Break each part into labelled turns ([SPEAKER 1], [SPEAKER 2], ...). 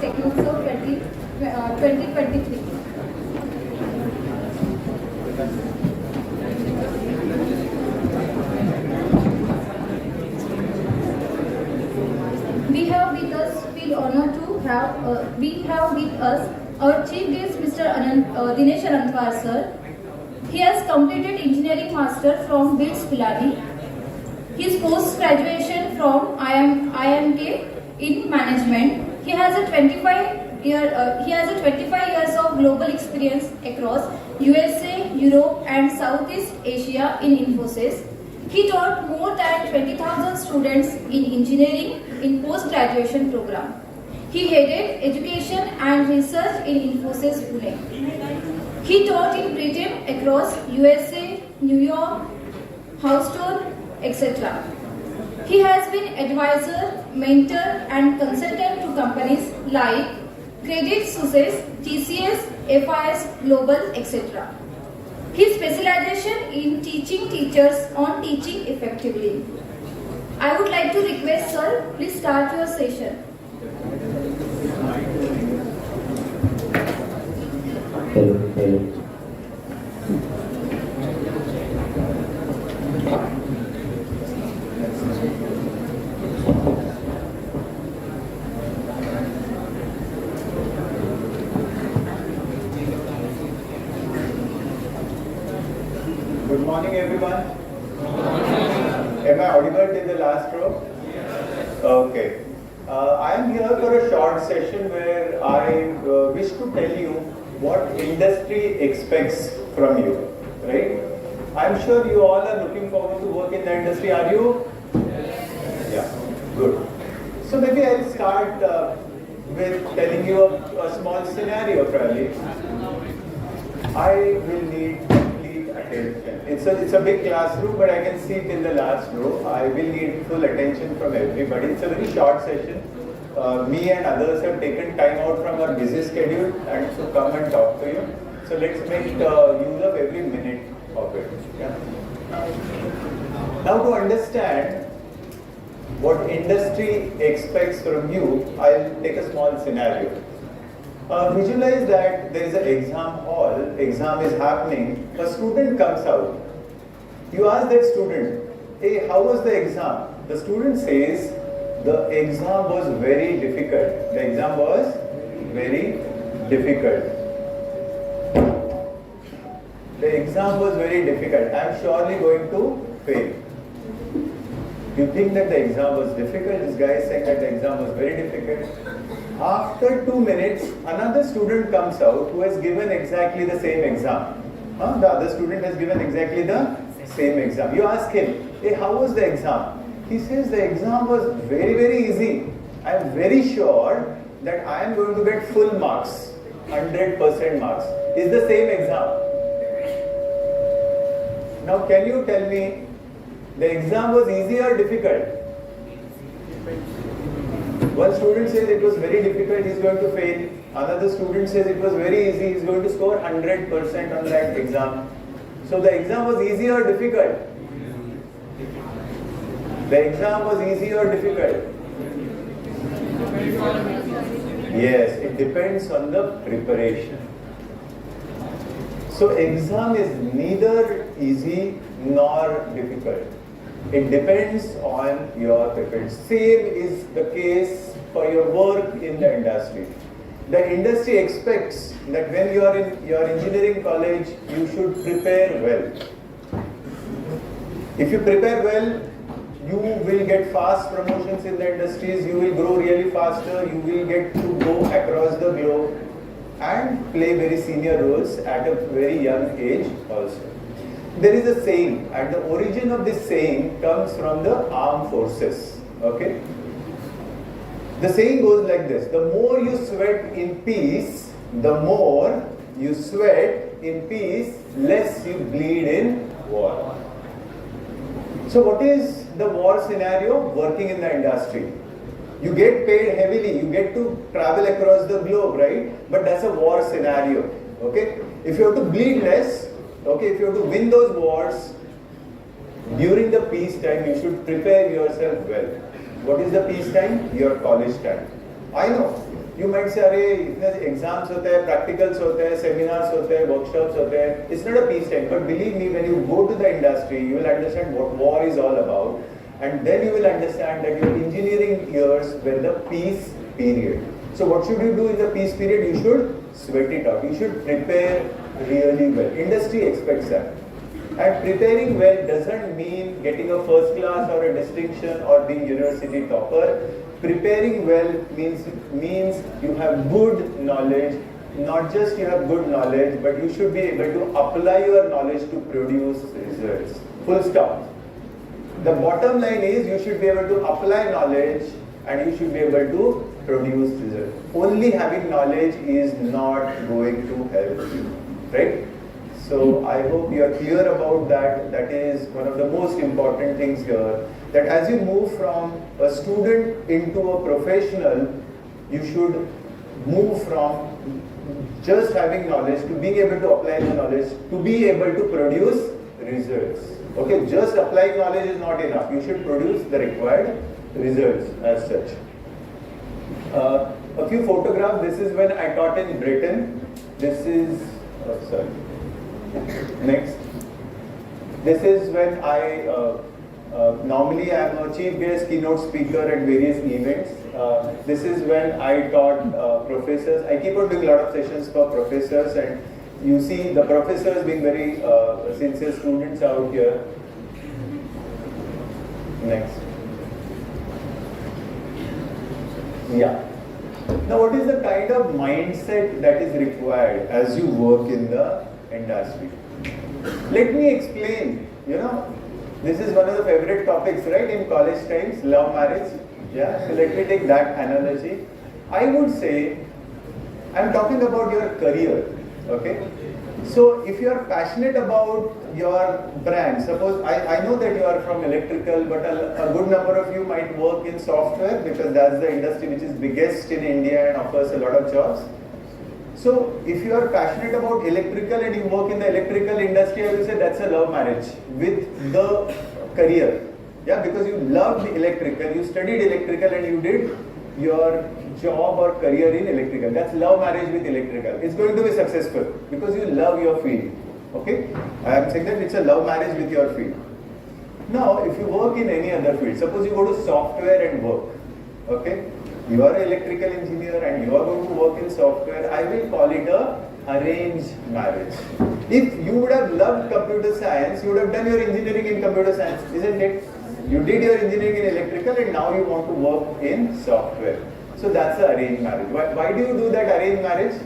[SPEAKER 1] TECHNOTSAV 2023. We have with us, feel honored to have, we have with us our chief guest Mr. Dinesh Anantwar sir. He has completed engineering master from BITS Pilani. His post-graduation from IMK in management. He has a 25 years of global experience across USA, Europe and Southeast Asia in Infosys. He taught more than 20,000 students in engineering in post-graduation program. He headed education and research in Infosys Pune. He taught in Britain across USA, New York, Houston, etc. He has been advisor, mentor and consultant to companies like Credit Suisse, TCS, FIS, Global, etc. His specialization in teaching teachers on teaching effectively. I would like to request sir, please start your session.
[SPEAKER 2] Hello.
[SPEAKER 3] Good morning, everyone. Am I audible till the last row? Okay. I am here for a short session where I wish to tell you what industry expects from you, right? I'm sure you all are looking forward to work in the industry. Are you? Yeah, good. So maybe I'll start with telling you a small scenario probably. I will need complete attention. It's a big classroom, but I can see till the last row. I will need full attention from everybody. It's a very short session. Me and others have taken time out from our busy schedule and to come and talk to you. So let's make use of every minute of it. Yeah. Now to understand what industry expects from you, I'll take a small scenario. Visualize that there is an exam hall, exam is happening, a student comes out. You ask that student, hey, how was the exam? The student says, the exam was very difficult. The exam was very difficult. The exam was very difficult. I am surely going to fail. You think that the exam was difficult? This guy is saying that the exam was very difficult. After 2 minutes, another student comes out who has given exactly the same exam. The other student has given exactly the same exam. You ask him, hey, how was the exam? He says the exam was very, very easy. I am very sure that I am going to get full marks, 100% marks. It's the same exam. Now can you tell me, the exam was easy or difficult? One student says it was very difficult, he is going to fail. Another student says it was very easy, he is going to score 100% on that exam. So the exam was easy or difficult? The exam was easy or difficult? Yes, it depends on the preparation. So exam is neither easy nor difficult. It depends on your preparation. Same is the case for your work in the industry. The industry expects that when you are in your engineering college, you should prepare well. If you prepare well, you will get fast promotions in the industries, you will grow really faster, you will get to go across the globe and play very senior roles at a very young age also. There is a saying, and the origin of this saying comes from the armed forces. Okay? The saying goes like this: the more you sweat in peace, the more you sweat in peace, less you bleed in war. So what is the war scenario? Working in the industry. You get paid heavily, you get to travel across the globe, right? But that's a war scenario. Okay? If you have to bleed less, okay, if you have to win those wars, during the peace time, you should prepare yourself well. What is the peace time? Your college time. I know. You might say, "अरे इतने exams होते हैं, practicals होते हैं, seminars होते हैं, workshops होते हैं." It's not a peace time, but believe me, when you go to the industry, you will understand what war is all about, and then you will understand that your engineering years were the peace period. So what should you do in the peace period? You should sweat it out. You should prepare really well. Industry expects that. And preparing well doesn't mean getting a first class or a distinction or being university topper. Preparing well means you have good knowledge. Not just you have good knowledge, but you should be able to apply your knowledge to produce results. Full stop. The bottom line is you should be able to apply knowledge and you should be able to produce results. Only having knowledge is not going to help you, right? So I hope you are clear about that. That is one of the most important things here. That as you move from a student into a professional, you should move from just having knowledge to being able to apply the knowledge to be able to produce results. Okay, just applying knowledge is not enough. You should produce the required results as such. A few photographs. This is when I taught in Britain. This is, next. This is when I, normally I am a chief guest keynote speaker at various events. This is when I taught professors. I keep on doing a lot of sessions for professors, and you see the professors being very sincere students out here. Next. Yeah. Now, what is the kind of mindset that is required as you work in the industry? Let me explain. You know, this is one of the favorite topics, right, in college times, love marriage. Yeah. So let me take that analogy. I would say, I'm talking about your career. Okay. So if you are passionate about your brand, suppose I know that you are from electrical, but a good number of you might work in software because that's the industry which is biggest in India and offers a lot of jobs. So if you are passionate about electrical and you work in the electrical industry, I will say that's a love marriage with the career. Yeah, because you loved electrical, you studied electrical and you did your job or career in electrical. That's love marriage with electrical. It's going to be successful because you love your field. Okay? I am saying that it's a love marriage with your field. Now, if you work in any other field, suppose you go to software and work. Okay? You are an electrical engineer and you are going to work in software. I will call it a arranged marriage. If you would have loved computer science, you would have done your engineering in computer science, isn't it? You did your engineering in electrical and now you want to work in software. So that's the arranged marriage. Why do you do that arranged marriage?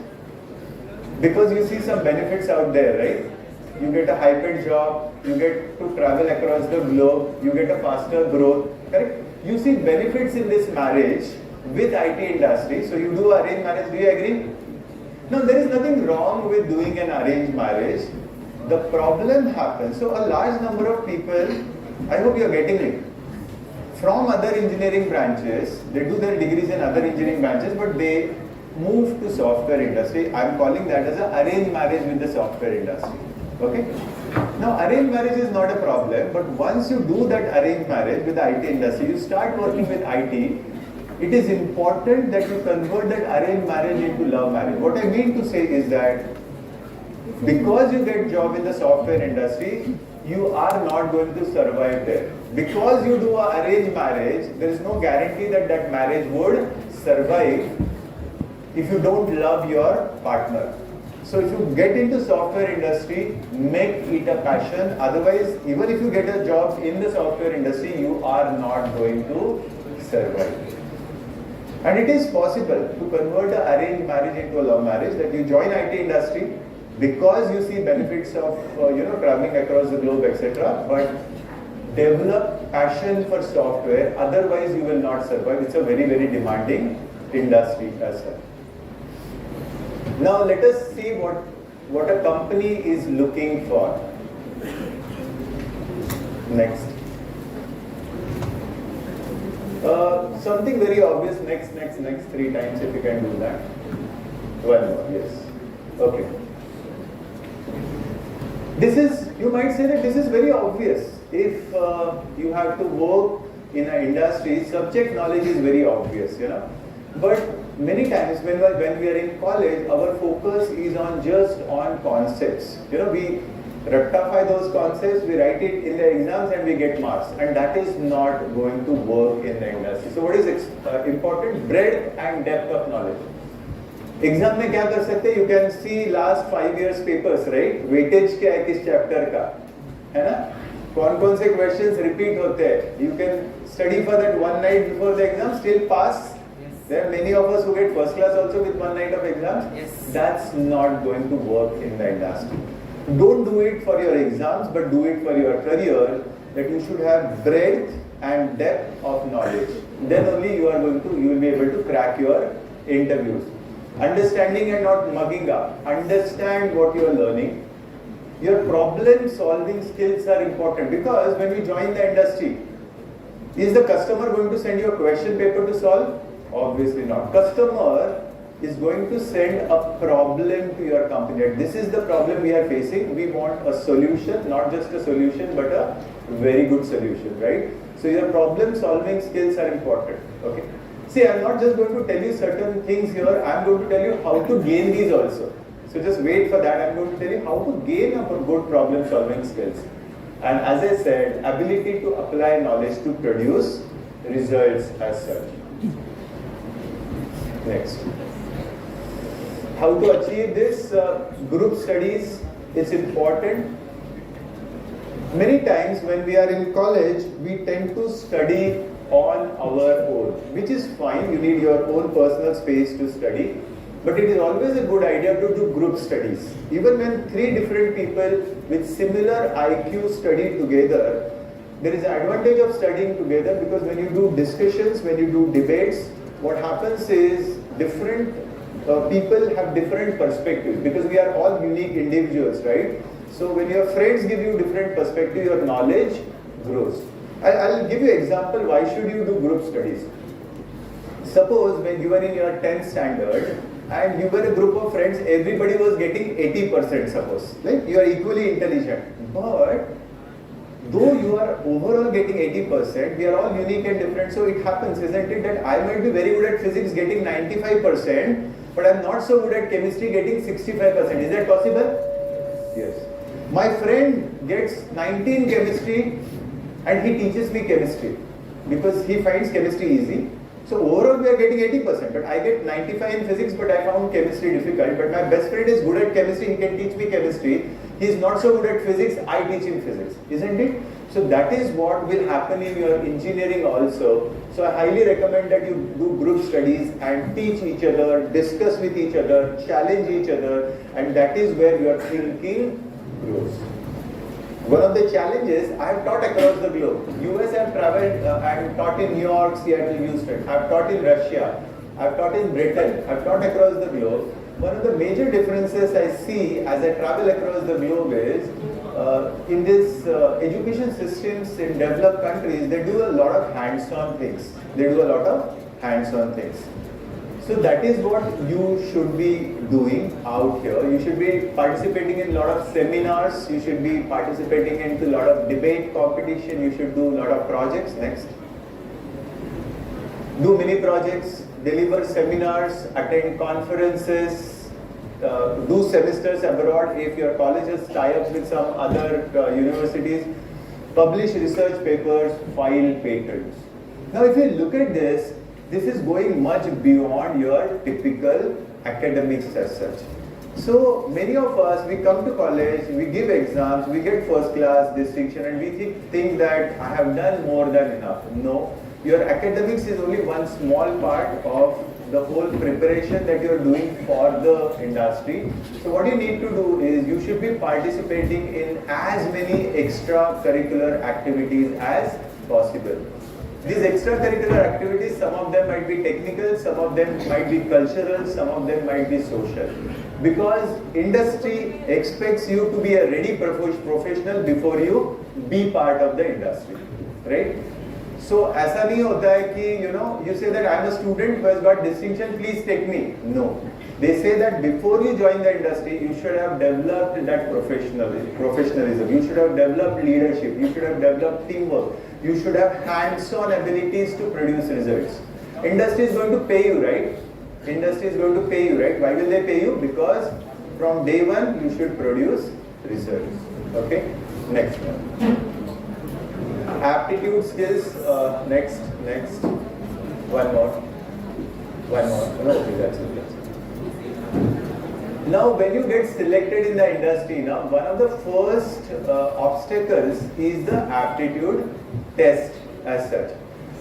[SPEAKER 3] Because you see some benefits out there, right? You get a high-paid job, you get to travel across the globe, you get a faster growth, correct? You see benefits in this marriage with IT industry, so you do arranged marriage. Do you agree? Now, there is nothing wrong with doing an arranged marriage. The problem happens, so a large number of people, I hope you are getting it, from other engineering branches, they do their degrees in other engineering branches, but they move to software industry. I am calling that as an arranged marriage with the software industry. Okay? Now, arranged marriage is not a problem, but once you do that arranged marriage with the IT industry, you start working with IT, it is important that you convert that arranged marriage into love marriage. What I mean to say is that because you get job in the software industry, you are not going to survive there. Because you do an arranged marriage, there is no guarantee that that marriage would survive if you don't love your partner. So if you get into software industry, make it a passion. Otherwise, even if you get a job in the software industry, you are not going to survive. And it is possible to convert an arranged marriage into a love marriage, that you join IT industry because you see benefits of traveling across the globe, etc. But develop passion for software, otherwise you will not survive. It's a very, very demanding industry as well. Now let us see what a company is looking for. Next. Something very obvious, next, 3 times if you can do that. One more, yes. Okay. This is, you might say that this is very obvious. If you have to work in an industry, subject knowledge is very obvious, But many times when we are in college, our focus is on just on concepts. You know, we rectify those concepts, we write it in the exams and we get marks, and that is not going to work in the industry. So what is important? Breadth and depth of knowledge. Exam में क्या कर सकते हैं? You can see last 5 years papers, right? Weightage क्या है किस chapter का, है ना? कौन से questions repeat होते हैं? You can study for that one night before the exam, still pass. There are many of us who get first class also with one night of exams.
[SPEAKER 4] Yes.
[SPEAKER 3] That's not going to work in the industry. Don't do it for your exams, but do it for your career. That you should have breadth and depth of knowledge. Then only you will be able to crack your interviews. Understanding and not mugging up. Understand what you are learning. Your problem solving skills are important, because when we join the industry, is the customer going to send you a question paper to solve? Obviously not. Customer is going to send a problem to your company. This is the problem we are facing. We want a solution, not just a solution, but a very good solution, right? So your problem solving skills are important. Okay. See, I'm not just going to tell you certain things here. I'm going to tell you how to gain these also. So just wait for that. I'm going to tell you how to gain a good problem solving skills. And as I said, ability to apply knowledge to produce results as such. Next. How to achieve this? Group studies is important. Many times when we are in college, we tend to study on our own, which is fine. You need your own personal space to study. But it is always a good idea to do group studies. Even when 3 different people with similar IQ study together, there is an advantage of studying together, because when you do discussions, when you do debates, what happens is different people have different perspectives, because we are all unique individuals, right? So when your friends give you different perspective, your knowledge grows. I'll give you an example. Why should you do group studies? Suppose when you were in your 10th standard and you were a group of friends, everybody was getting 80%, suppose. Like you are equally intelligent. But though you are overall getting 80%, we are all unique and different. So it happens, isn't it, that I might be very good at physics getting 95%, but I'm not so good at chemistry getting 65%. Is that possible? Yes. My friend gets 19 chemistry and he teaches me chemistry because he finds chemistry easy. So overall we are getting 80%, but I get 95 in physics, but I found chemistry difficult. But my best friend is good at chemistry, he can teach me chemistry. He is not so good at physics, I teach him physics, isn't it? So that is what will happen in your engineering also. So I highly recommend that you do group studies and teach each other, discuss with each other, challenge each other, and that is where your thinking grows. One of the challenges, I have taught across the globe. US I have traveled, I have taught in New York, Seattle, Houston. I have taught in Russia. I have taught in Britain. I have taught across the globe. One of the major differences I see as I travel across the globe is, in this education systems in developed countries, they do a lot of hands-on things. They do a lot of hands-on things. So that is what you should be doing out here. You should be participating in a lot of seminars. You should be participating into a lot of debate competition. You should do a lot of projects. Next. Do mini projects, deliver seminars, attend conferences, do semesters abroad if your college has tie-ups with some other universities, publish research papers, file patents. Now if you look at this, this is going much beyond your typical academics as such. So many of us, we come to college, we give exams, we get first class distinction, and we think that I have done more than enough. No, your academics is only one small part of the whole preparation that you are doing for the industry. So what you need to do is you should be participating in as many extracurricular activities as possible. These extracurricular activities, some of them might be technical, some of them might be cultural, some of them might be social. Because industry expects you to be a ready professional before you be part of the industry, right? So ऐसा नहीं होता है कि you say that I am a student who has got distinction, please take me. No. They say that before you join the industry, you should have developed that professionalism. You should have developed leadership. You should have developed teamwork. You should have hands-on abilities to produce results. Industry is going to pay you, right? industry is going to pay you, right? Why will they pay you? Because from day one you should produce results. Okay, next one. Aptitude skills. Next. One more. No, okay, that's it. Now, when you get selected in the industry, now one of the first obstacles is the aptitude test as such,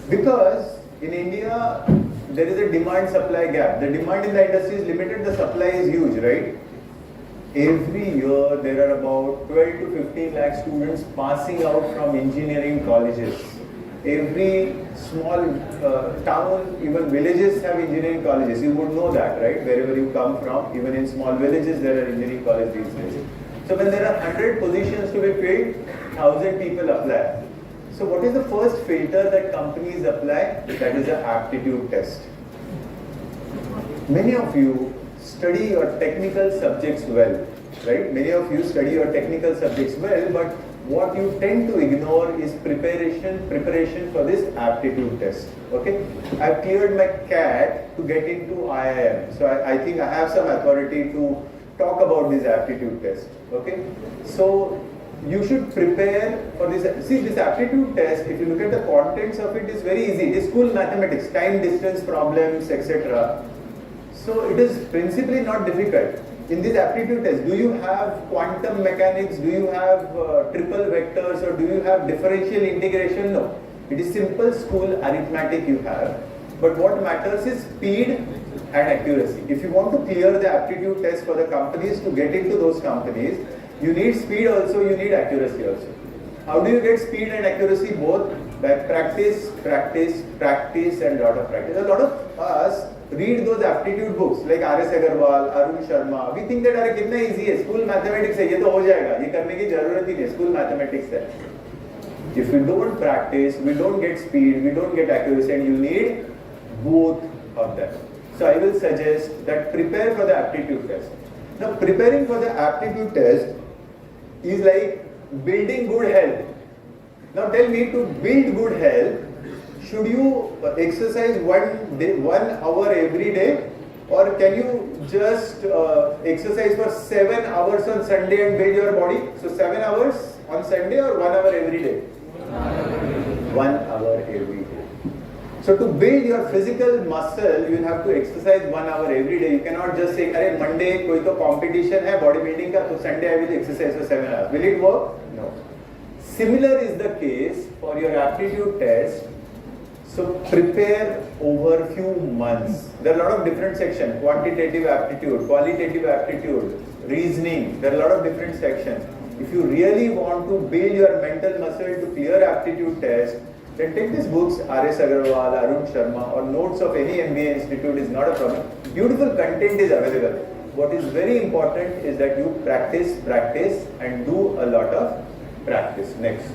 [SPEAKER 3] because in India there is a demand-supply gap. The demand in the industry is limited, the supply is huge, right? Every year there are about 12 to 15 lakh students passing out from engineering colleges. Every small town, even villages have engineering colleges. You would know that, right? Wherever you come from, even in small villages there are engineering colleges these days. So when there are 100 positions to be filled, 1,000 people apply. So what is the first filter that companies apply? That is the aptitude test. Many of you study your technical subjects well, right? Many of you study your technical subjects well, but what you tend to ignore is preparation for this aptitude test. Okay, I've cleared my CAT to get into IIM, so I think I have some authority to talk about this aptitude test. Okay, so you should prepare for this. See, this aptitude test, if you look at the contents of it, is very easy. It is school mathematics, time, distance problems, etc. So it is principally not difficult. In this aptitude test, do you have quantum mechanics, do you have triple vectors, or do you have differential integration? No. It is simple school arithmetic you have. But what matters is speed and accuracy. If you want to clear the aptitude test for the companies to get into those companies, you need speed also, you need accuracy also. How do you get speed and accuracy? Both by practice, and lot of practice. A lot of us read those aptitude books like R.S. Agarwal, Arun Sharma. We think that अरे कितना easy है, school mathematics है, ये तो हो जाएगा, ये करने की जरूरत ही नहीं, school mathematics है. If we don't practice, we don't get speed, we don't get accuracy, and you need both of them. So I will suggest that prepare for the aptitude test. Now preparing for the aptitude test is like building good health. Now tell me, to build good health, should you exercise 1 hour every day, or can you just exercise for 7 hours on Sunday and build your body? So 7 hours on Sunday or 1 hour every day? 1 hour every day. So to build your physical muscle, you have to exercise 1 hour every day. You cannot just say, "Arey Monday कोई तो competition है bodybuilding का, तो Sunday I will exercise for 7 hours." Will it work? No. Similar is the case for your aptitude test. So prepare over few months. There are a lot of different sections: quantitative aptitude, qualitative aptitude, reasoning. There are a lot of different sections. If you really want to build your mental muscle to clear aptitude test, then take these books, R.S. Agarwal, Arun Sharma, or notes of any MBA institute is not a problem. Beautiful content is available. What is very important is that you practice, and do a lot of practice. Next.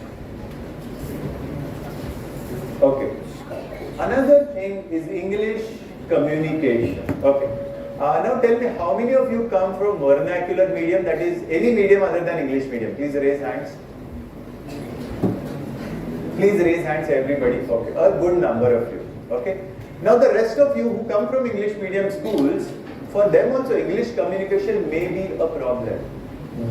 [SPEAKER 3] Okay. Another thing is English communication. Okay. Now tell me, how many of you come from vernacular medium, that is any medium other than English medium? Please raise hands. Please raise hands, everybody. Okay. A good number of you. Okay. Now the rest of you who come from English medium schools, for them also English communication may be a problem.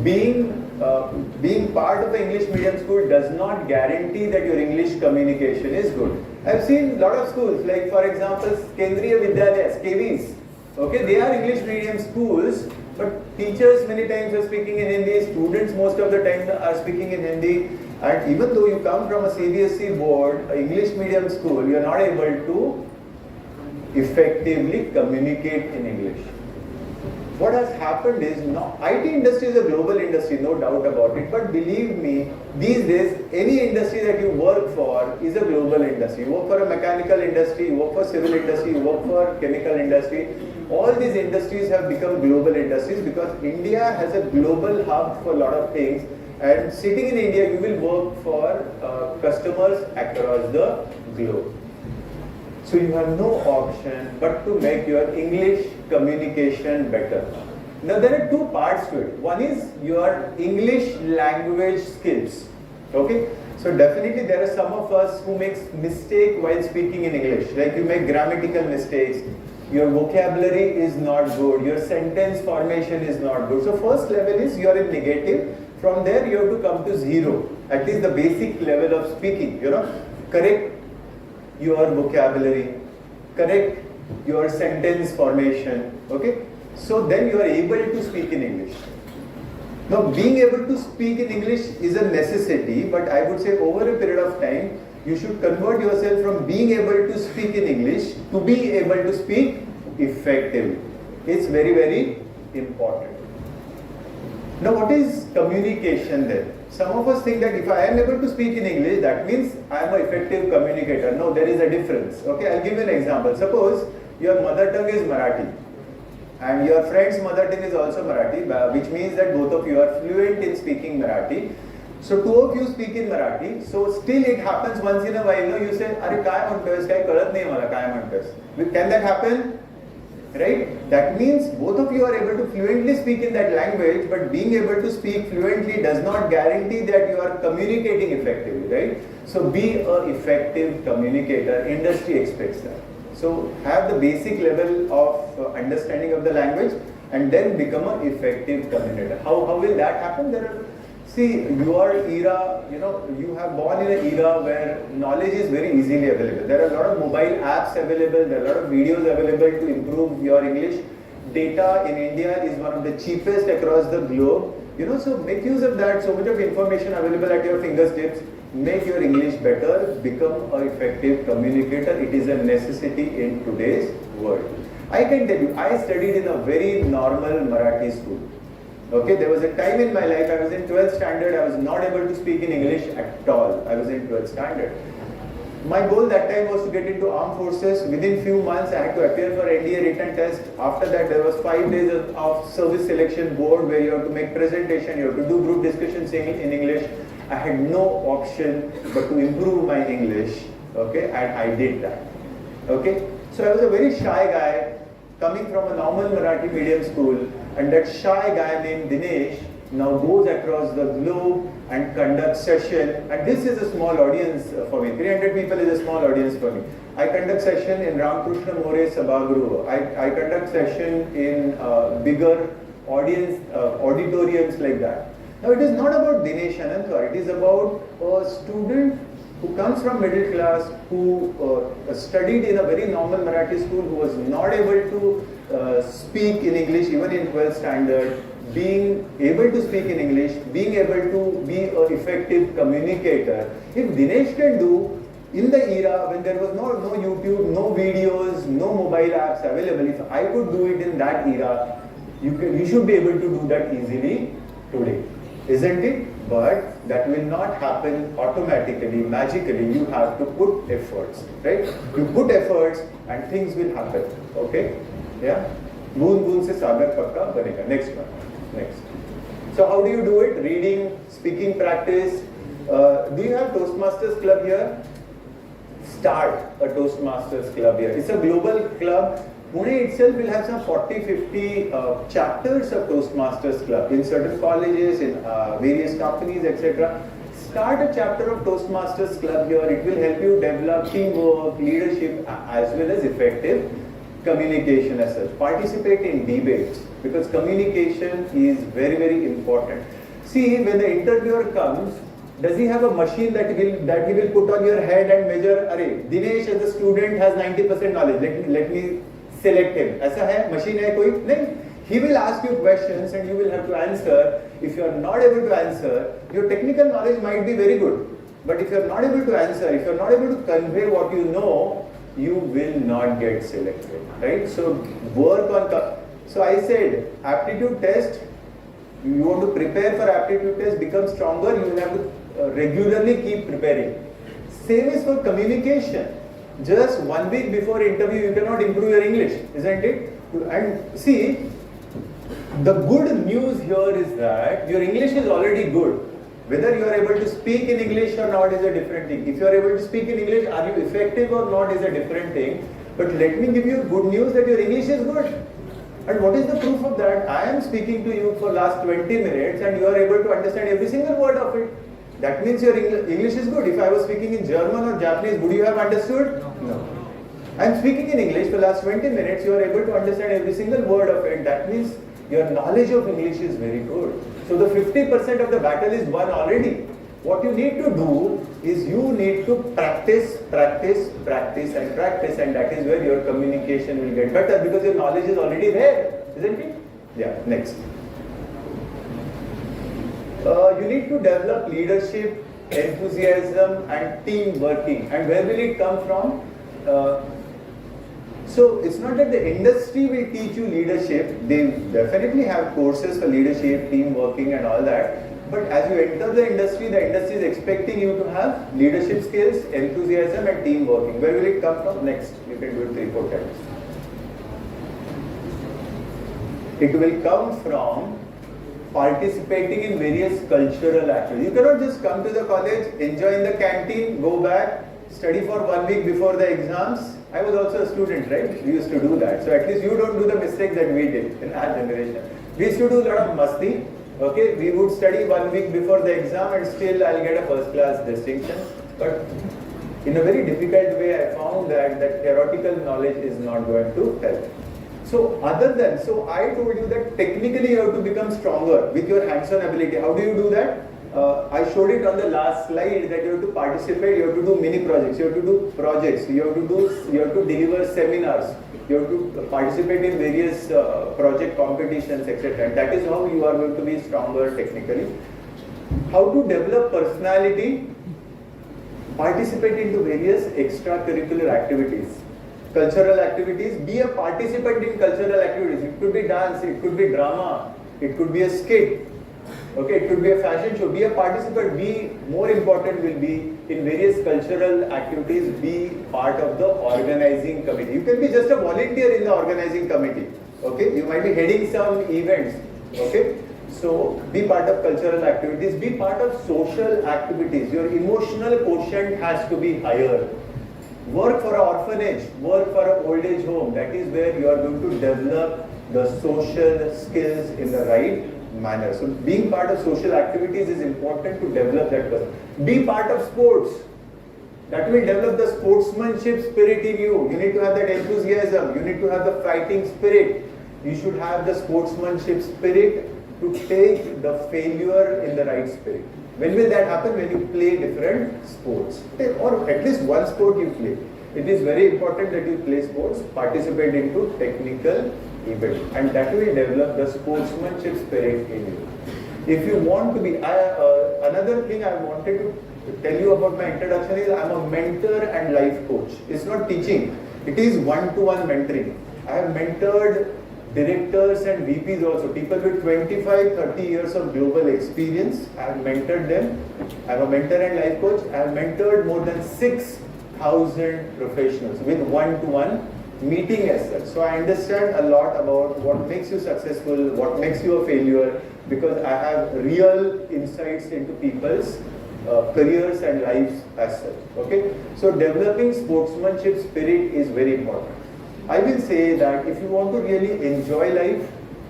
[SPEAKER 3] Being part of the English medium school does not guarantee that your English communication is good. I've seen a lot of schools, like for example, Kendriya Vidyalayas, KVs. Okay, they are English medium schools, but teachers many times are speaking in Hindi, students most of the time are speaking in Hindi, and even though you come from a CBSE board, an English medium school, you are not able to effectively communicate in English. What has happened is, now IT industry is a global industry, no doubt about it, but believe me, these days any industry that you work for is a global industry. You work for a mechanical industry, you work for civil industry, you work for chemical industry. All these industries have become global industries because India has a global hub for a lot of things, and sitting in India you will work for customers across the globe. So you have no option but to make your English communication better. Now there are two parts to it. One is your English language skills. Okay? So definitely there are some of us who makes mistake while speaking in English. Like you make grammatical mistakes, your vocabulary is not good, your sentence formation is not good. So first level is you are in negative. From there you have to come to zero, at least the basic level of speaking, correct your vocabulary, correct your sentence formation, okay? So then you are able to speak in English. Now being able to speak in English is a necessity, but I would say over a period of time, you should convert yourself from being able to speak in English to being able to speak effectively. It's very, very important. Now what is communication then? Some of us think that if I am able to speak in English, that means I am an effective communicator. No, there is a difference. Okay, I'll give you an example. Suppose your mother tongue is Marathi and your friend's mother tongue is also Marathi, which means that both of you are fluent in speaking Marathi. So two of you speak in Marathi, so still it happens once in a while, you say, "Are काय म्हणतोयस? काय कळत नाही मला काय म्हणतोयस?" Can that happen? Right? That means both of you are able to fluently speak in that language, but being able to speak fluently does not guarantee that you are communicating effectively, right? So be an effective communicator. Industry expects that. So have the basic level of understanding of the language and then become an effective communicator. How will that happen? See, your era, you have born in an era where knowledge is very easily available. There are a lot of mobile apps available, there are a lot of videos available to improve your English. Data in India is one of the cheapest across the globe. So make use of that, so much of information available at your fingertips. Make your English better, become an effective communicator. It is a necessity in today's world. I can tell you, I studied in a very normal Marathi school. Okay, there was a time in my life, I was in 12th standard, I was not able to speak in English at all. I was in 12th standard. My goal that time was to get into armed forces. Within few months, I had to appear for NDA written test. After that, there was 5 days of service selection board where you have to make presentation, you have to do group discussions in English. I had no option but to improve my English, okay, and I did that, okay. So I was a very shy guy coming from a normal Marathi medium school, and that shy guy named Dinesh now goes across the globe and conducts session, and this is a small audience for me. 300 people is a small audience for me. I conduct session in Ramakrishna More Sabhagruha. I conduct session in bigger auditoriums like that. Now it is not about Dinesh Anantwar, it is about a student who comes from middle class, who studied in a very normal Marathi school, who was not able to speak in English even in 12th standard, being able to speak in English, being able to be an effective communicator. If Dinesh can do in the era when there was no YouTube, no videos, no mobile apps available, if I could do it in that era, you should be able to do that easily today. Isn't it? But that will not happen automatically, magically. You have to put efforts, right? You put efforts and things will happen, okay? Yeah? Boon boon se sagar pakka banega. Next one. Next. So how do you do it? Reading, speaking practice. Do you have Toastmasters Club here? Start a Toastmasters Club here. It's a global club. Pune itself will have some 40-50 chapters of Toastmasters Club in certain colleges, in various companies, etc. Start a chapter of Toastmasters Club here. It will help you develop teamwork, leadership, as well as effective communication as such. Participate in debates because communication is very, very important. See, when the interviewer comes, does he have a machine that he will put on your head and measure? Arey, Dinesh as a student has 90% knowledge. Let me select him. ऐसा है machine है कोई नहीं. He will ask you questions and you will have to answer. If you are not able to answer, your technical knowledge might be very good, but if you are not able to answer, if you are not able to convey what you know, you will not get selected, right? So work on. So I said aptitude test. You want to prepare for aptitude test, become stronger. You will have to regularly keep preparing. Same is for communication. Just 1 week before interview, you cannot improve your English, isn't it? And see, the good news here is that your English is already good. Whether you are able to speak in English or not is a different thing. If you are able to speak in English, are you effective or not is a different thing. But let me give you good news that your English is good. And what is the proof of that? I am speaking to you for last 20 minutes and you are able to understand every single word of it. That means your English is good. If I was speaking in German or Japanese, would you have understood? No. I'm speaking in English for the last 20 minutes, you are able to understand every single word of it. That means your knowledge of English is very good. So the 50% of the battle is won already. What you need to do is you need to practice, practice, practice and practice, and that is where your communication will get better because your knowledge is already there, isn't it? Yeah, next. You need to develop leadership, enthusiasm and team working. And where will it come from? So it's not that the industry will teach you leadership. They definitely have courses for leadership, team working and all that. But as you enter the industry is expecting you to have leadership skills, enthusiasm and team working. Where will it come from? Next, you can do it 3-4 times. It will come from participating in various cultural activities. You cannot just come to the college, enjoy in the canteen, go back, study for 1 week before the exams. I was also a student, right? We used to do that. So at least you don't do the mistakes that we did in our generation. We used to do a lot of masti. Okay, we would study 1 week before the exam and still I'll get a first class distinction. But in a very difficult way, I found that theoretical knowledge is not going to help. So I told you that technically you have to become stronger with your hands-on ability. How do you do that? I showed it on the last slide that you have to participate, you have to do mini projects, you have to do projects, you have to deliver seminars, you have to participate in various project competitions, etc. And that is how you are going to be stronger technically. How to develop personality? Participate into various extracurricular activities. Cultural activities, be a participant in cultural activities. It could be dance, it could be drama, it could be a skit, okay, it could be a fashion show. Be a participant, be more important will be in various cultural activities, be part of the organizing committee. You can be just a volunteer in the organizing committee, okay, you might be heading some events, okay. So be part of cultural activities, be part of social activities. Your emotional quotient has to be higher. Work for an orphanage, work for an old age home. That is where you are going to develop the social skills in the right manner. So being part of social activities is important to develop that person. Be part of sports. That will develop the sportsmanship spirit in you. You need to have that enthusiasm. You need to have the fighting spirit. You should have the sportsmanship spirit to take the failure in the right spirit. When will that happen? When you play different sports, or at least one sport you play. It is very important that you play sports, participate into technical events, and that will develop the sportsmanship spirit in you. If you want to be, another thing I wanted to tell you about my introduction is I am a mentor and life coach. It's not teaching, it is one-to-one mentoring. I have mentored directors and VPs also, people with 25-30 years of global experience. I have mentored them. I am a mentor and life coach. I have mentored more than 6,000 professionals with one-to-one meeting as such. So I understand a lot about what makes you successful, what makes you a failure, because I have real insights into people's careers and lives as such. Okay, so developing sportsmanship spirit is very important. I will say that if you want to really enjoy life,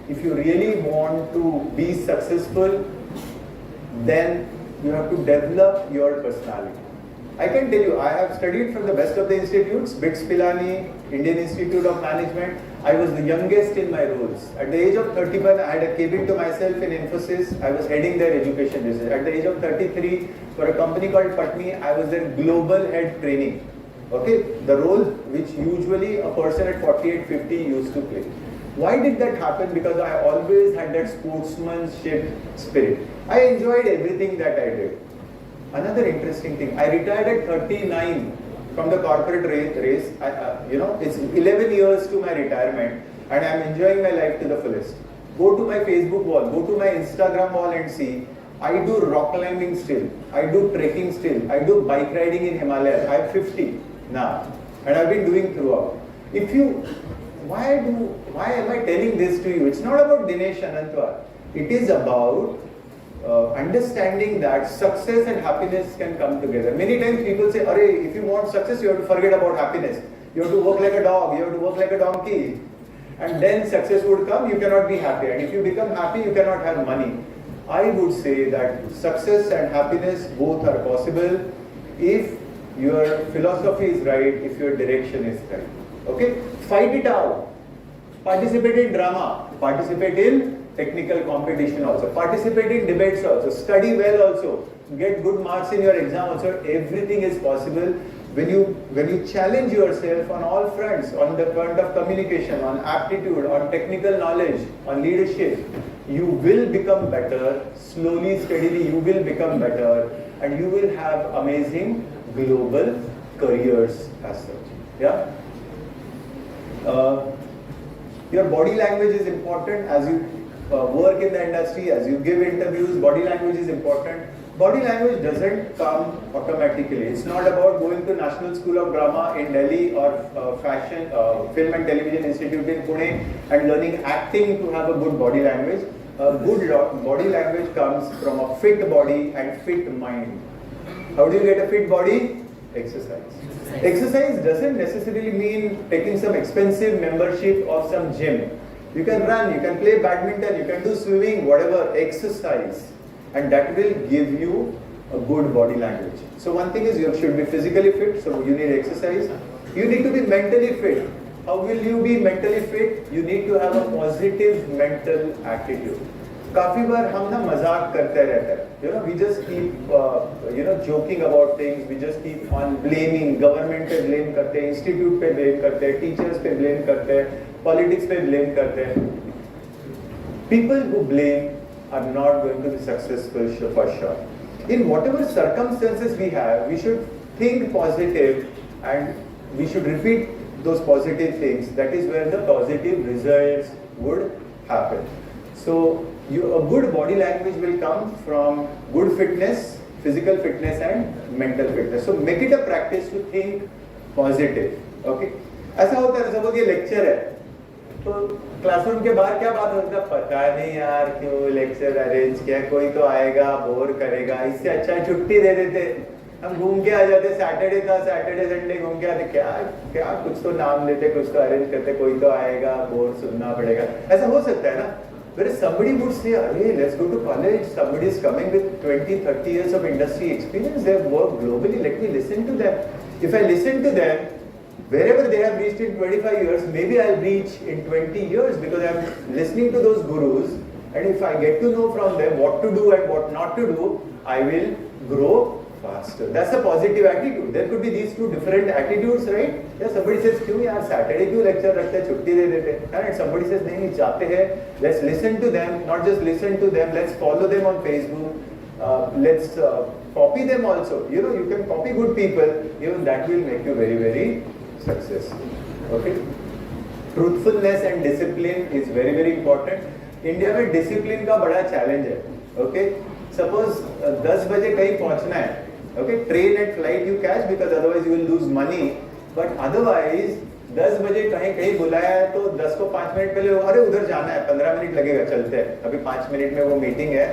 [SPEAKER 3] if you really want to be successful, then you have to develop your personality. I can tell you, I have studied from the best of the institutes, BITS Pilani, Indian Institute of Management. I was the youngest in my roles. At the age of 31, I had a cabin to myself in Infosys. I was heading their education business. At the age of 33, for a company called Patni, I was their global head training. Okay, the role which usually a person at 48, 50 used to play. Why did that happen? Because I always had that sportsmanship spirit. I enjoyed everything that I did. Another interesting thing, I retired at 39 from the corporate race. It's 11 years to my retirement and I'm enjoying my life to the fullest. Go to my Facebook wall, go to my Instagram wall and see. I do rock climbing still, I do trekking still, I do bike riding in Himalayas. I have 50 now and I've been doing throughout. Why am I telling this to you? It's not about Dinesh Anantwar. It is about understanding that success and happiness can come together. Many times people say, if you want success, you have to forget about happiness. You have to work like a dog, you have to work like a donkey. And then success would come, you cannot be happy. And if you become happy, you cannot have money. I would say that success and happiness both are possible if your philosophy is right, if your direction is right. Okay, fight it out. Participate in drama. Participate in technical competition also. Participate in debates also. Study well also. Get good marks in your exam also. Everything is possible when you challenge yourself on all fronts, on the front of communication, on aptitude, on technical knowledge, on leadership. You will become better. Slowly, steadily, you will become better, and you will have amazing global careers as such. Yeah. Your body language is important as you work in the industry, as you give interviews. Body language is important. Body language doesn't come automatically. It's not about going to National School of Drama in Delhi or Film and Television Institute in Pune and learning acting to have a good body language. A good body language comes from a fit body and fit mind. How do you get a fit body? Exercise. Exercise doesn't necessarily mean taking some expensive membership of some gym. You can run, you can play badminton, you can do swimming, whatever, exercise. And that will give you a good body language. So one thing is you should be physically fit, so you need exercise. You need to be mentally fit. How will you be mentally fit? You need to have a positive mental attitude. काफी बार हम ना मजाक करते रहते हैं, we just keep joking about things, we just keep on blaming, government पे blame करते हैं, institute पे blame करते हैं, teachers पे blame करते हैं, politics पे blame करते हैं. People who blame are not going to be successful for sure. In whatever circumstances we have, we should think positive and we should repeat those positive things. That is where the positive results would happen. So a good body language will come from good fitness, physical fitness and mental fitness. So make it a practice to think positive. Okay? ऐसा होता है, suppose ये lecture है, तो classroom के बाहर क्या बात होता है, पता नहीं यार क्यों लेक्चर अरेंज किया, कोई तो आएगा बोर करेगा, इससे अच्छा छुट्टी दे देते, हम घूम के आ जाते. सैटरडे था, सैटरडे संडे घूम के आते, क्या कुछ तो नाम लेते, कुछ तो अरेंज करते, कोई तो आएगा, बोर सुनना पड़ेगा. ऐसा हो सकता है ना. Whereas somebody would say, hey, let's go to college, somebody is coming with 20-30 years of industry experience, they have worked globally, let me listen to them. If I listen to them, wherever they have reached in 25 years, maybe I'll reach in 20 years because I'm listening to those gurus, and if I get to know from them what to do and what not to do, I will grow faster. That's a positive attitude. There could be these two different attitudes, right? Yeah, somebody says, क्यों यार Saturday क्यों lecture रखते हैं, छुट्टी दे देते हैं, and somebody says, नहीं चाहते हैं, let's listen to them, not just listen to them, let's follow them on Facebook, let's copy them also. You can copy good people, even that will make you very, very successful. Okay? Truthfulness and discipline is very, very important. India में discipline का बड़ा challenge है. Okay? Suppose 10 बजे कहीं पहुंचना है. Okay, train and flight you catch because otherwise you will lose money. But otherwise 10 बजे कहीं बुलाया है तो 10 को 5 मिनट पहले अरे उधर जाना है, 15 मिनट लगेगा, चलते हैं. अभी 5 मिनट में वो मीटिंग है,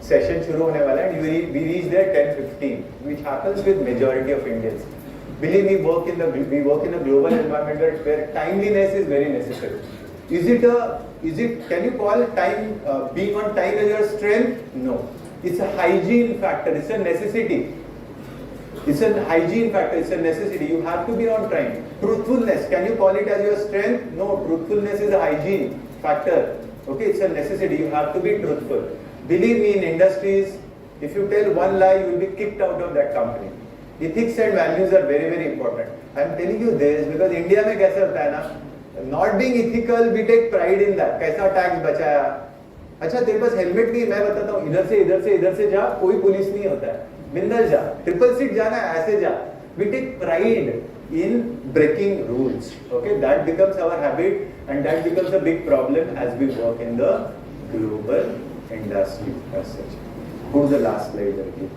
[SPEAKER 3] सेशन शुरू होने वाला है. We reach there 10:15, which happens with majority of Indians. Believe me, we work in a global environment where timeliness is very necessary. Can you call time being on time as your strength? No. It's a hygiene factor. It's a necessity. It's a hygiene factor. It's a necessity. You have to be on time. Truthfulness. Can you call it as your strength? No. Truthfulness is a hygiene factor. Okay. It's a necessity. You have to be truthful. Believe me, in industries, if you tell one lie, you will be kicked out of that company. Ethics and values are very, very important. I am telling you this because India में कैसा होता है ना? Not being ethical, we take pride in that. कैसा tax बचाया? अच्छा तेरे पास helmet नहीं, मैं बताता हूँ, इधर से जा, कोई पुलिस नहीं होता है, बिंदास जा, ट्रिपल सीट जाना है, ऐसे जा. We take pride in breaking rules. Okay, that becomes our habit, and that becomes a big problem as we work in the global industry as such. Go to the last slide, Ricky.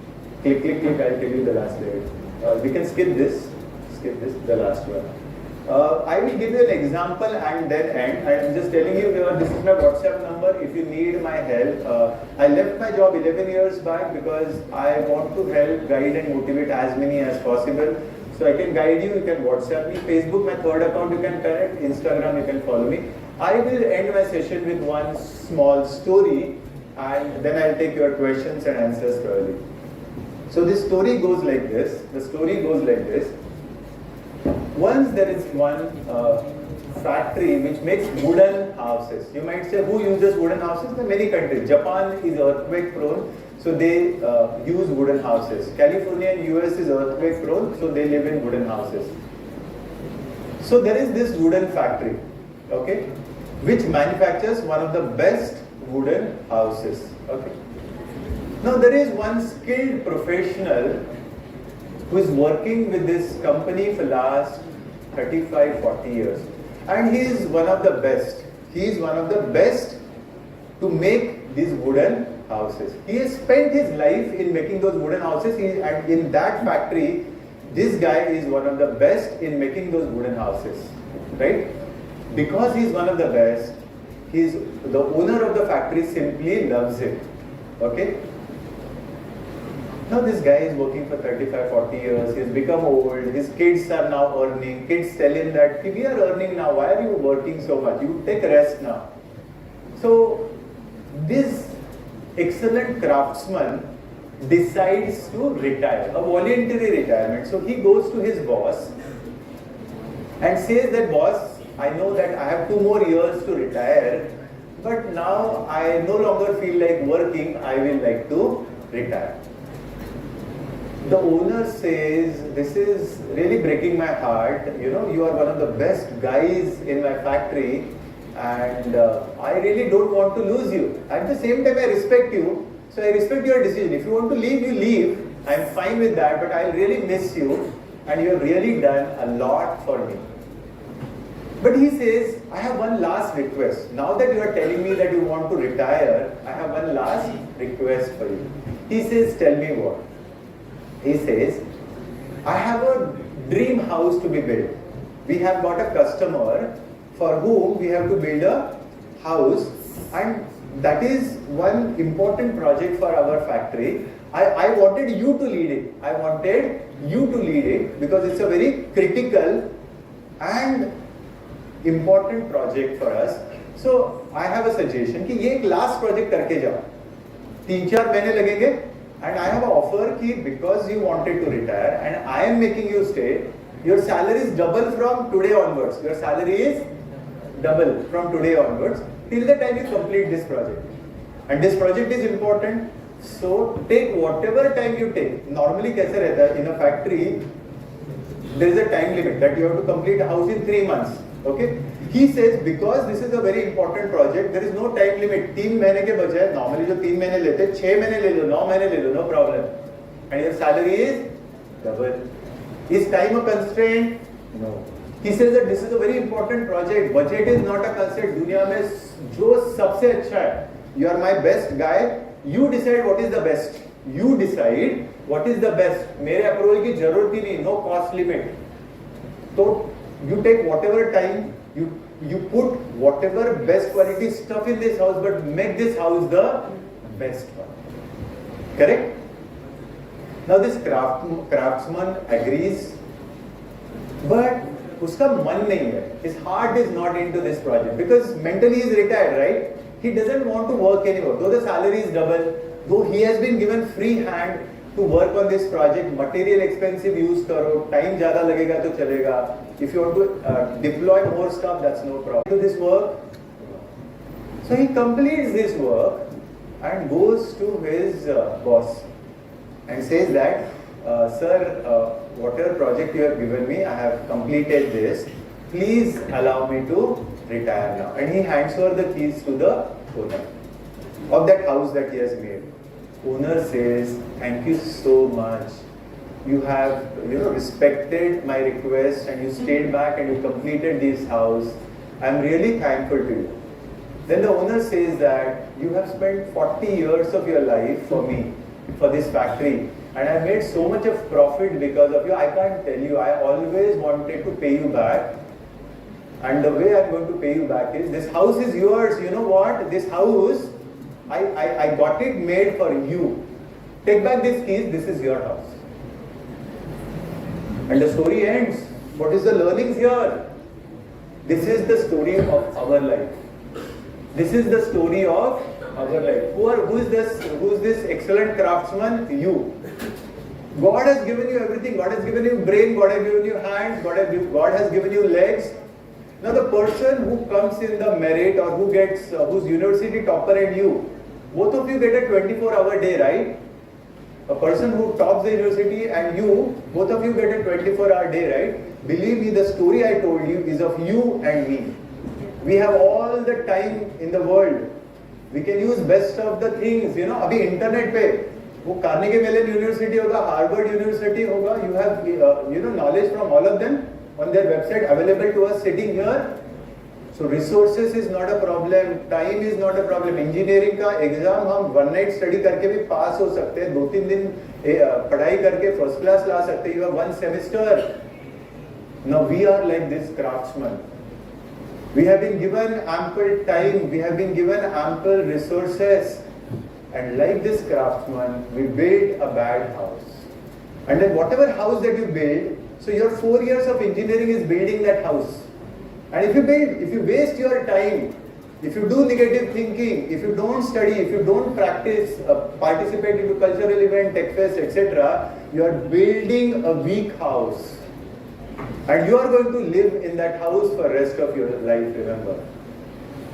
[SPEAKER 3] Click. I'll tell you the last slide. We can skip this, the last one. I will give you an example and then end. I am just telling you, this is my WhatsApp number. If you need my help, I left my job 11 years back because I want to help, guide and motivate as many as possible. So I can guide you, you can WhatsApp me. Facebook, my third account, you can connect. Instagram, you can follow me. I will end my session with one small story and then I'll take your questions and answers thoroughly. So this story goes like this. The story goes like this. Once there is one factory which makes wooden houses. You might say, who uses wooden houses? In many countries. Japan is earthquake prone, so they use wooden houses. California and US is earthquake prone, so they live in wooden houses. So there is this wooden factory, okay, which manufactures one of the best wooden houses, okay. Now there is one skilled professional who is working with this company for last 35-40 years, and he is one of the best. He is one of the best to make these wooden houses. He has spent his life in making those wooden houses, and in that factory, this guy is one of the best in making those wooden houses, right? Because he is one of the best, the owner of the factory simply loves him, okay? Now this guy is working for 35-40 years, he has become old, his kids are now earning, kids tell him that, we are earning now, why are you working so much? You take a rest now. So this excellent craftsman decides to retire, a voluntary retirement. So he goes to his boss and says that, boss, I know that I have 2 more years to retire, but now I no longer feel like working, I will like to retire. The owner says, this is really breaking my heart, you know, you are one of the best guys in my factory, and I really don't want to lose you. At the same time, I respect you, so I respect your decision. If you want to leave, you leave. I'm fine with that, but I'll really miss you, and you have really done a lot for me. But he says, I have one last request. Now that you are telling me that you want to retire, I have one last request for you. He says, tell me what? He says, I have a dream house to be built. We have got a customer for whom we have to build a house, and that is one important project for our factory. I wanted you to lead it. I wanted you to lead it because it's a very critical and important project for us. So I have a suggestion कि ये एक last project करके जाओ. 3-4 महीने लगेंगे, and I have an offer कि because you wanted to retire and I am making you stay, your salary is double from today onwards. Your salary is double from today onwards till the time you complete this project. And this project is important, so take whatever time you take. Normally कैसे रहता है in a factory, there is a time limit that you have to complete a house in 3 months. Okay? He says because this is a very important project, there is no time limit. 3 महीने के बजाय normally जो 3 महीने लेते, 6 महीने ले लो, 9 महीने ले लो, no problem. And your salary is double. Is time a constraint? No. He says that this is a very important project. Budget is not a constraint. दुनिया में जो सबसे अच्छा है, you are my best guy. You decide what is the best. You decide what is the best. मेरे approval की जरूरत ही नहीं. No cost limit. So you take whatever time. You put whatever best quality stuff in this house, but make this house the best one. Correct? Now this craftsman agrees, but उसका मन नहीं है. His heart is not into this project because mentally he is retired, right? He doesn't want to work anymore. Though the salary is double, though he has been given free hand to work on this project, material expensive use करो, time ज़्यादा लगेगा तो चलेगा. If you want to deploy more stuff, that's no problem. Do this work. So he completes this work and goes to his boss and says that, sir, whatever project you have given me, I have completed this. Please allow me to retire now. And he hands over the keys to the owner of that house that he has made. Owner says, thank you so much. You have, respected my request and you stayed back and you completed this house. I am really thankful to you. Then the owner says that you have spent 40 years of your life for me, for this factory, and I made so much of profit because of you. I can't tell you, I always wanted to pay you back. And the way I'm going to pay you back is, this house is yours. You know what? This house, I got it made for you. Take back these keys, this is your house. And the story ends. What is the learnings here? This is the story of our life. This is the story of our life. Who is this excellent craftsman? You. God has given you everything. God has given you brain, God has given you hands, God has given you legs. Now the person who comes in the merit or who gets, who's university topper and you, both of you get a 24-hour day, right? A person who tops the university and you, both of you get a 24-hour day, right? Believe me, the story I told you is of you and me. We have all the time in the world. We can use best of the things, you know. अभी internet पे वो Carnegie Mellon university होगा, Harvard university होगा. You have knowledge from all of them on their website available to us sitting here. So resources is not a problem, time is not a problem. Engineering का exam हम one night study करके भी पास हो सकते हैं, 2-3 दिन पढ़ाई करके फर्स्ट क्लास ला सकते हैं. You have one semester. Now we are like this craftsman. We have been given ample time, we have been given ample resources, and like this craftsman, we build a bad house. And then whatever house that you build, so your 4 years of engineering is building that house. And if you waste your time, if you do negative thinking, if you don't study, if you don't practice, participate into cultural event, tech fest, etc., you are building a weak house. And you are going to live in that house for the rest of your life, remember.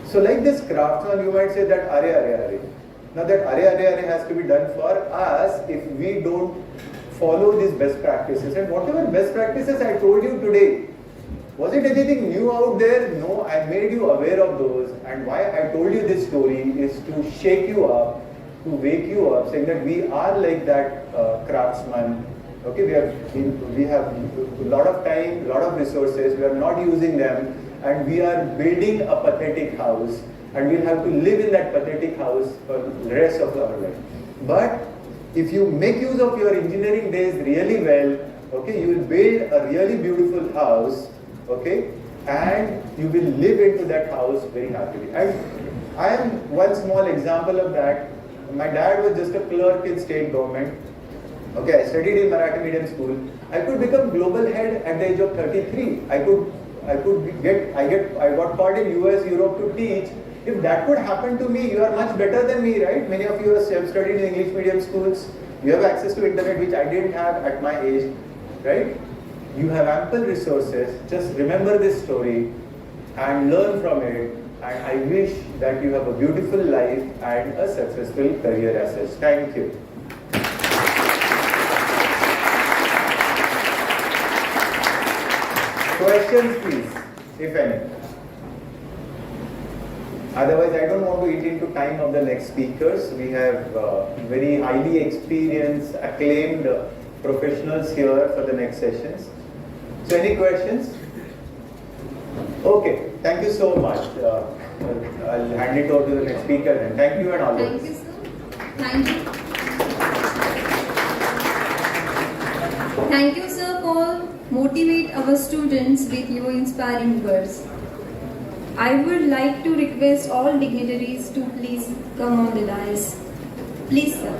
[SPEAKER 3] So like this craftsman, you might say that are. Now that are has to be done for us if we don't follow these best practices. And whatever best practices I told you today, was it anything new out there? No, I made you aware of those. And why I told you this story is to shake you up, to wake you up, saying that we are like that craftsman. Okay, we have a lot of time, lot of resources, we are not using them, and we are building a pathetic house, and we'll have to live in that pathetic house for the rest of our life. But if you make use of your engineering days really well, okay, you will build a really beautiful house, okay, and you will live into that house very happily. And I am one small example of that. My dad was just a clerk in state government. Okay, I studied in Marathi medium school. I could become global head at the age of 33. I got called in US, Europe to teach. If that could happen to me, you are much better than me, right? Many of you have studied in English medium schools. You have access to internet, which I didn't have at my age, right? You have ample resources. Just remember this story and learn from it. And I wish that you have a beautiful life and a successful career as such. Thank you. Questions, please, if any. Otherwise, I don't want to eat into time of the next speakers. We have very highly experienced, acclaimed professionals here for the next sessions. So, any questions? Okay, thank you so much. I'll hand it over to the next speaker and thank you and all.
[SPEAKER 1] Thank you, sir. Thank you. Thank you, sir, for motivate our students with your inspiring words. I would like to request all dignitaries to please come on the dais. Please, sir.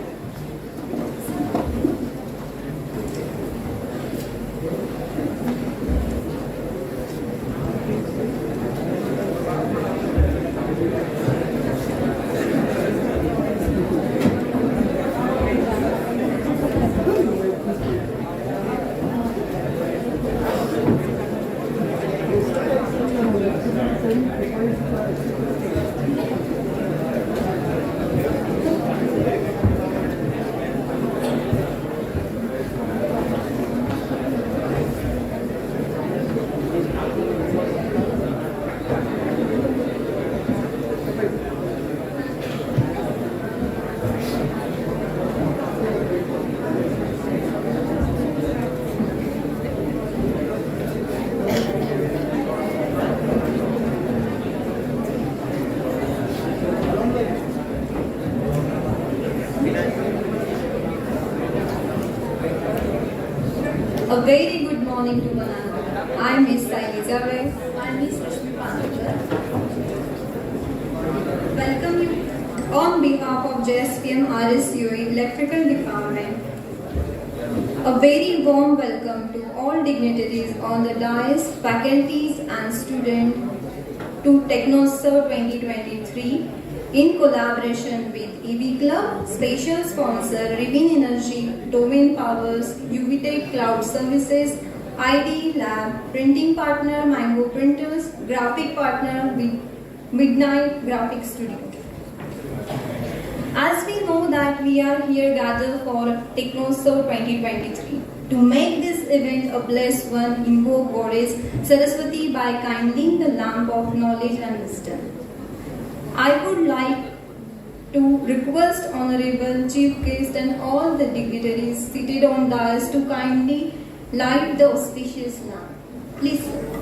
[SPEAKER 1] A very good morning to one another. I am Miss Elizabeth. I am Miss Rashmi Pandekar. Welcome you on behalf of JSPM RSUE Electrical Department. A very warm welcome to all dignitaries on the dais, faculties and students.
[SPEAKER 4] to TECHNOTSAV 2023 in collaboration with EV Club, special sponsor Ribbon Energy, Domain Powers, UVTech Cloud Services, ID Lab, printing partner Mango Printers, graphic partner Midnight Graphic Studio. As we know that we are here gathered for TECHNOTSAV 2023. To make this event a blessed one, invoke Goddess Saraswati by kindling the lamp of knowledge and wisdom. I would like to request Honorable Chief Guest and all the dignitaries seated on dais to kindly light the auspicious lamp. Please, sir.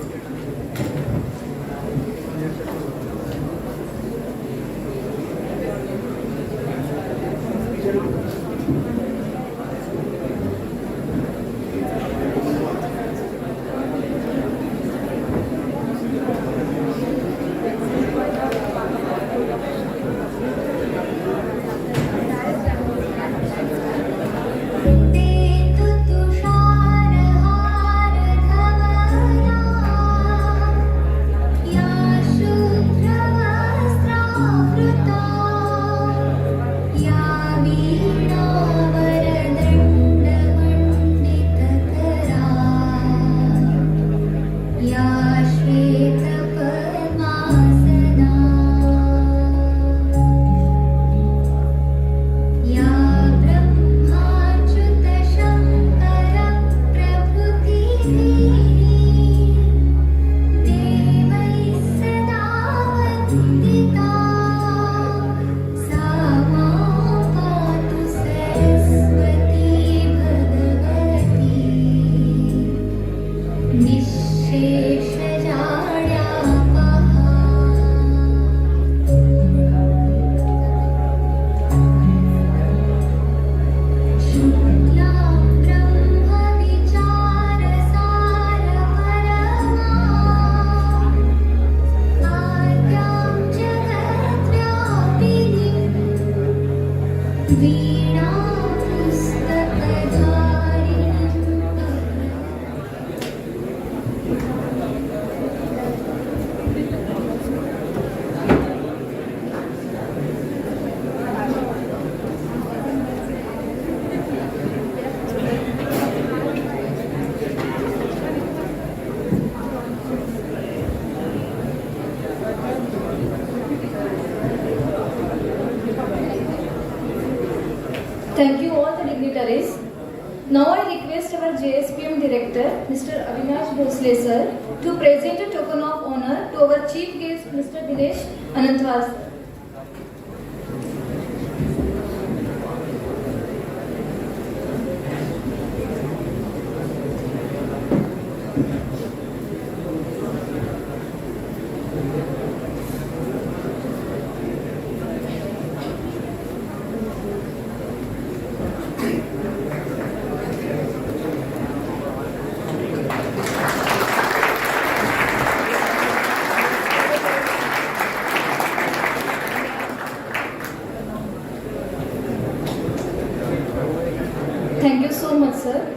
[SPEAKER 1] Thank you all the dignitaries. Now I request our JSPM Director, Mr. Avinash Bhosle sir, to present a token of honor to our Chief Guest, Mr. Dinesh Anantwar sir. Thank you so much, sir.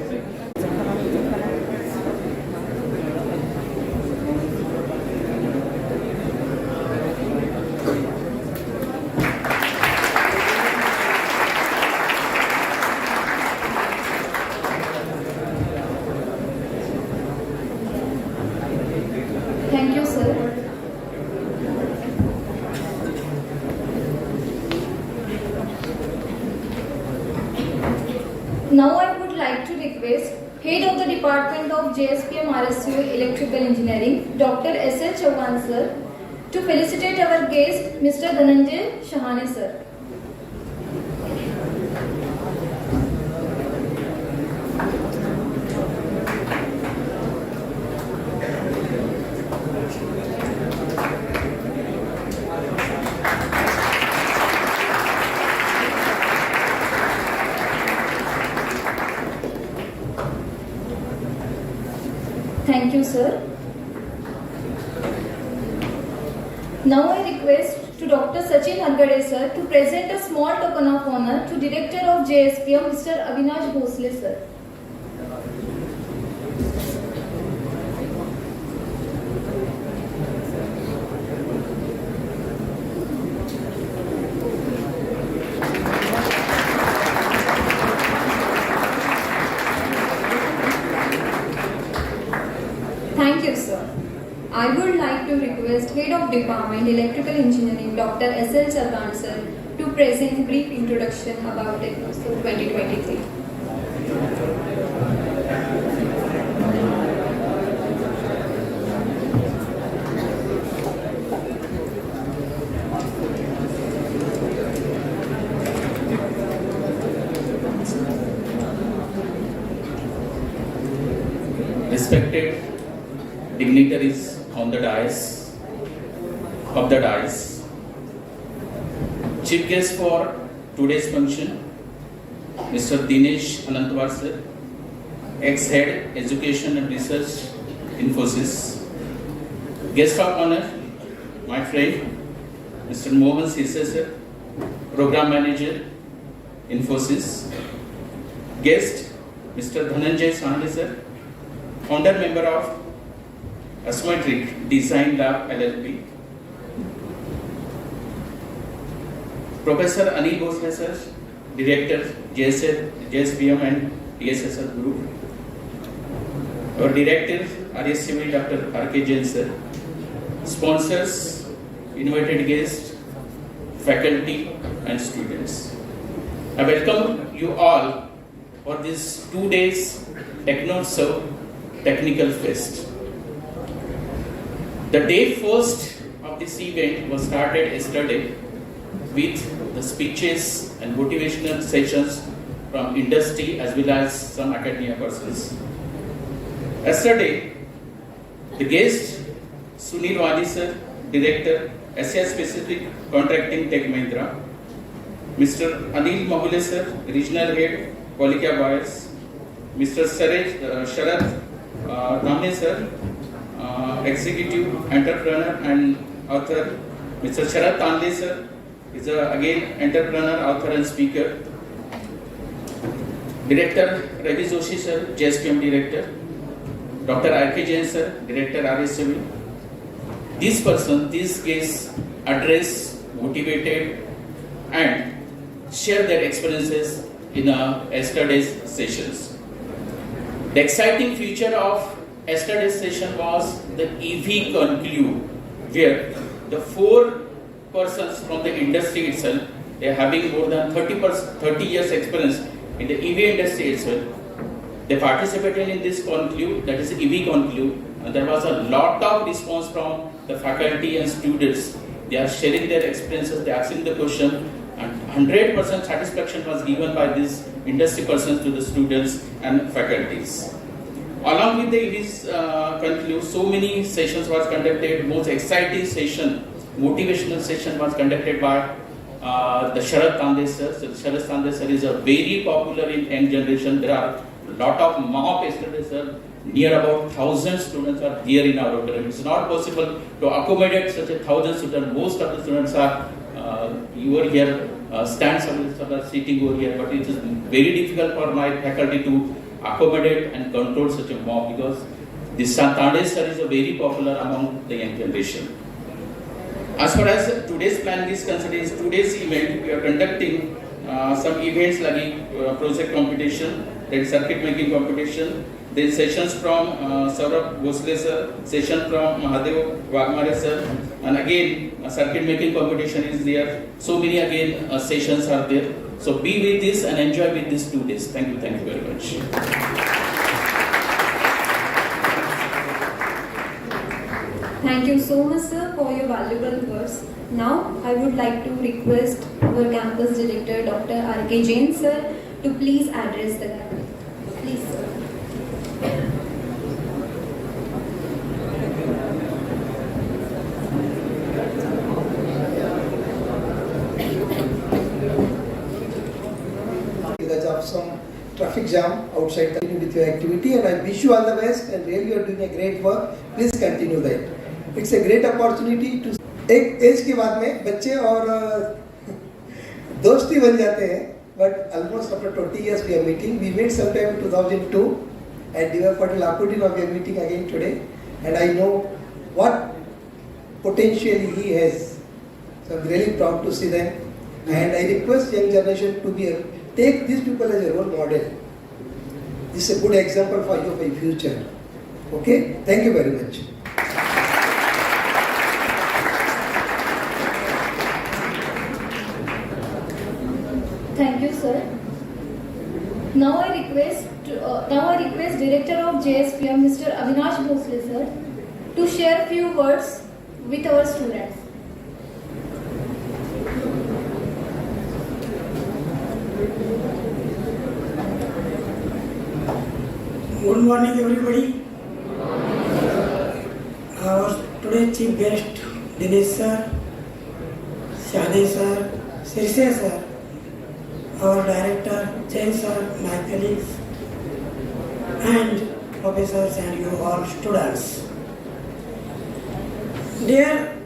[SPEAKER 1] Thank you, sir. Now I would like to request Head of the Department of JSPM RSU Electrical Engineering, Dr. S.H. Chauhan sir, to felicitate our guest, Mr. Dhananjay Shahane sir. Thank you, sir. Now I request to Dr. Sachin Hargade sir to present a small token of honor to Director of JSPM, Mr. Avinash Bhosle sir.
[SPEAKER 4] of Department Electrical Engineering, Dr. S.L. Chalgan sir, to present brief introduction about TECHNOTSAV 2023.
[SPEAKER 5] Respected dignitaries on the dais, chief guest for today's function, Mr. Dinesh Anantwar sir, ex-head Education and Research, Infosys. Guest of honor, my friend, Mr. Mohan Sirse sir, Program Manager, Infosys. Guest, Mr. Dhananjay Sahni sir, founder member of Asymmetric Design Lab LLP. Professor Anil Bhosle sir, Director JSBM and DSSL Group. Our Director RSCV Dr. R.K. Jain sir. Sponsors, invited guests, faculty and students. I welcome you all for this 2 days TECHNOTSAV Technical Fest. The day first of this event was started yesterday with the speeches and motivational sessions from industry as well as some academia persons. Yesterday, the guest Sunil Wadi sir, Director, SI Specific Contracting Tech Mahindra, Mr. Anil Mahule sir, Regional Head, Qualica Bias, Mr. Sharad Tamne sir, Executive Entrepreneur and Author, Mr. Sharad Tanle sir, is again entrepreneur, author and speaker. Director Ravi Joshi sir, JSPM Director, Dr. R.K. Jain sir, Director RSCV. These guests address, motivated and share their experiences in yesterday's sessions. The exciting feature of yesterday's session was the EV conclude, where the 4 persons from the industry itself, they are having more than 30 years experience in the EV industry itself. They participated in this conclude, that is EV conclude, and there was a lot of response from the faculty and students. They are sharing their experiences, they are asking the question, and 100% satisfaction was given by these industry persons to the students and faculties. Along with the EV's conclude, so many sessions was conducted. Most exciting session, motivational session was conducted by the Sharad Tande sir. So Sharad Tande sir is a very popular in young generation. There are a lot of mock yesterday sir. Near about 1,000 students are here in our auditorium. It's not possible to accommodate such 1,000 students. Most of the students are over here, stands are sitting over here, but it is very difficult for my faculty to accommodate and control such a mob, because this Tande sir is a very popular among the young generation. As far as today's plan is concerned, is today's event, we are conducting some events like project competition, then circuit making competition, then sessions from Saurabh Bhosle sir, session from Mahadev Wagmare sir, and again circuit making competition is there. So many again sessions are there. So be with this and enjoy with these 2 days. Thank you very much.
[SPEAKER 4] Thank you so much, sir, for your valuable words. Now, I would like to request our campus director, Dr. R.K. Jain, sir, to please address the campus. Please, sir.
[SPEAKER 6] Because of some traffic jam outside, continue with your activity, and I wish you all the best, and really you are doing a great work. Please continue that. It's a great opportunity to एक as के बाद में बच्चे और दोस्ती बन जाते हैं, but almost after 20 years we are meeting. We met sometime in 2002 and D.Y. Patil Akudin we are meeting again today, and I know what potential he has. So I'm really proud to see them, and I request young generation to take these people as a role model. This is a good example for you for your future. Okay, thank you very much.
[SPEAKER 1] Thank you, sir. Now I request Director of JSPM, Mr. Avinash Bhosle, sir, to share few words with our students.
[SPEAKER 7] Good morning, everybody. Our today's chief guest, Dinesh sir, Shade sir, Sirsay sir, our director, Jain sir, my colleagues, and professors and you all students. Dear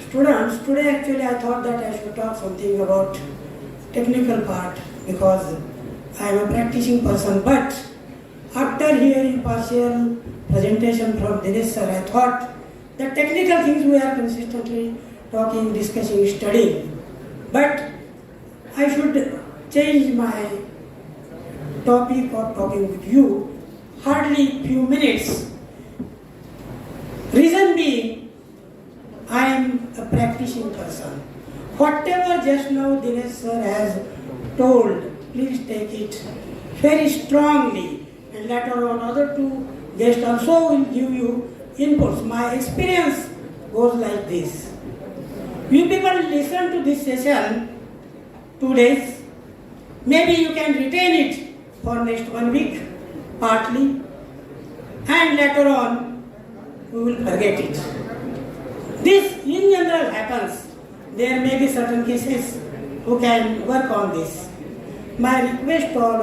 [SPEAKER 7] students, today actually I thought that I should talk something about technical part because I am a practicing person, but after hearing partial presentation from Dinesh sir, I thought the technical things we are consistently talking, discussing, studying, but I should change my topic or talking with you hardly few minutes. Reason being, I am a practicing person. Whatever just now Dinesh sir has told, please take it very strongly, and later on other two guests also will give you inputs. My experience goes like this. You people listen to this session 2 days. Maybe you can retain it for next 1 week, partly, and later on we will forget it. This in general happens. There may be certain cases who can work on this. My request to all